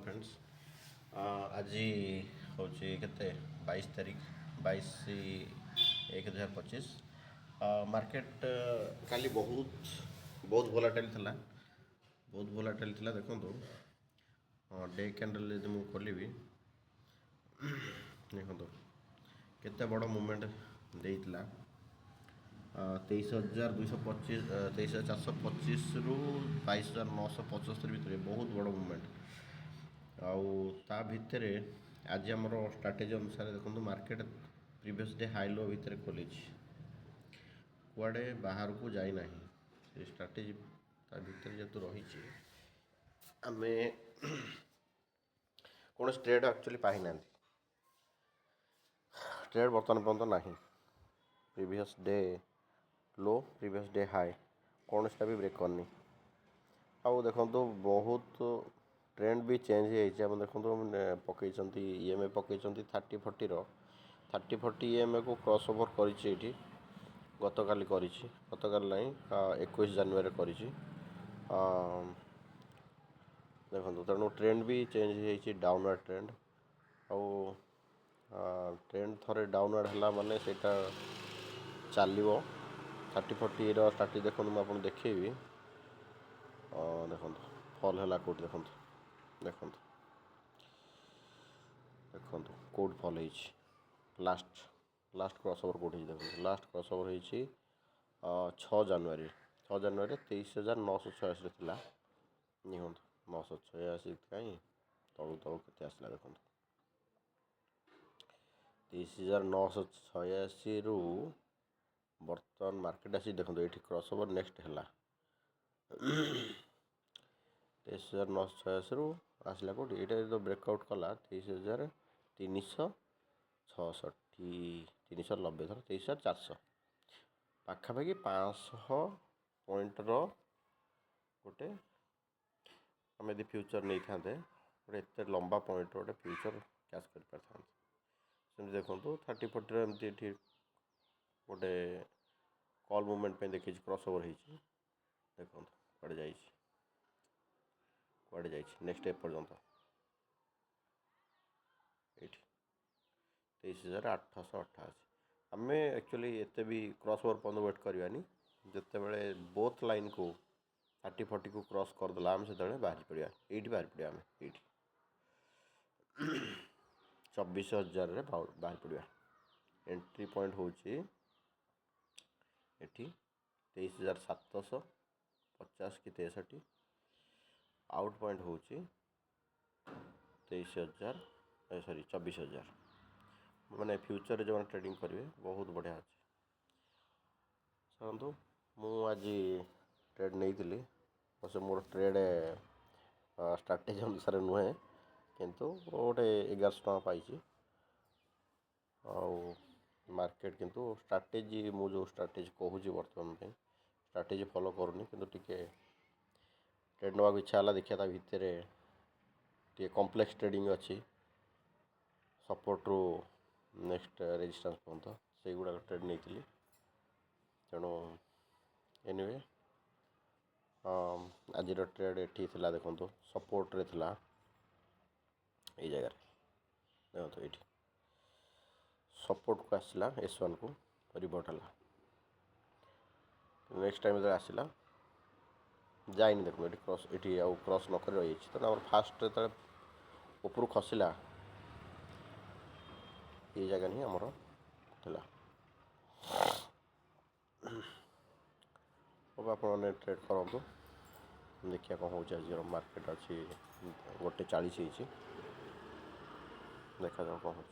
Friends आज हूँ के 22 तारीख 22/1/2025 मार्केट काली बहुत वोलाटाइल थिला देखो डे कैंडल यदि मुझे खोलि देखो केते बड़ मूवमेंट देइतिला 23,225 23,425 रु 22,975 भितर बहुत बड़ मूवमेंट आउ ता भितर आज आमर स्ट्राटेजी अनुसार देखो market previous day high low भितर खोली कुआडे बाहर को जाई नाही से स्ट्राटेजी ता भितर जेतु रही आमे कौन ट्रेड एक्चुअली पाई ना ट्रेड बर्तमान पर्यंत नहीं प्रीवियस डे लो प्रीवियस डे हाई कौन सा भी ब्रेक करनी आउ देखो बहुत ट्रेंड भी चेंज हो देखो पकई ईएमए पकई 30-40 30-40 ईएमए को क्रॉस ओवर करी गतकाली गतकाल ना 21 जनवरी करी देखो तेणु ट्रेंड भी चेंज हो डाउनवर्ड ट्रेंड आउ ट्रेंड थोड़े डाउनवर्ड है माने सेटा चलो 30-40 स्ट्राटेजी देखो मुझे देखी देखो फल है कौट देखो देखो देखो कौट फल लास्ट क्रॉस ओवर कौट देखो लास्ट क्रॉस ओवर हो 6 जनवरी 23,986 थी निहत 986 कहीं तलू तलू के आसला देखो 23,986 रु बर्तमान मार्केट आसी देखो ये क्रॉस ओवर नेक्स्ट है 23,986 रु आसला कौट ये तो ब्रेकआउट कला 23,366 390 थर 23,400 पाखापाखि 500 पॉइंटर गोटे आम यदि फ्यूचर नहीं था गोटे एत लंबा पॉइंट गोटे फ्यूचर कैश कर पार था देखो 30-40 एमती गोटे कॉल मूवमेंट पे देखी क्रॉस ओवर हो देखो कड़े जा नेक्स्ट एपर्यंत ये 23,888 आम एक्चुअली एत भी क्रॉस ओवर पर्यटन वेट करवानी जिते बड़े बोथ लाइन को 30-40 को क्रॉस करदेला आम से बाहरी पड़ा ये बाहरी पड़ा आम ये 24,000 बाहर पड़ा एंट्री पॉइंट हूँ ये 23,750 कि 63 आउट पॉइंट हूँ 24,000 मैंने फ्यूचर जो ट्रेडिंग करेंगे बहुत बढ़िया अच्छे शुणु आज ट्रेड नहीं थी मोर ट्रेड स्ट्राटेजी अनुसार नुहे किंतु गोटे 1100 टका पाई आउ मार्केट किंतु स्ट्राटेजी मु जो स्ट्राटेजी कहूँ बर्तमान स्ट्राटेजी फॉलो करूनी किंतु टिके ट्रेड नवा इच्छा है देखिए भितर टे कम्प्लेक्स ट्रेडिंग अच्छी सपोर्ट रू नेक्स्ट रेजिस्टेंस पर्यंत से गुड़ा ट्रेड नहीं थी तेणु एनीवे आज ट्रेड एठी थिला देखो सपोर्ट रे थिला ये जगह देखो ये सपोर्ट को आसला S1 को रिवर्ट है नेक्स्ट टाइम जो आसला जाइनी देखो ये क्रॉस ये आउ क्रॉस नक रही तो फास्ट जो ऊपर खसला ये जगह नहीं आमर थिला आप ट्रेड करूँ देखिए कौन हो मार्केट अच्छी 1:40 देखा जाओ कौन हो।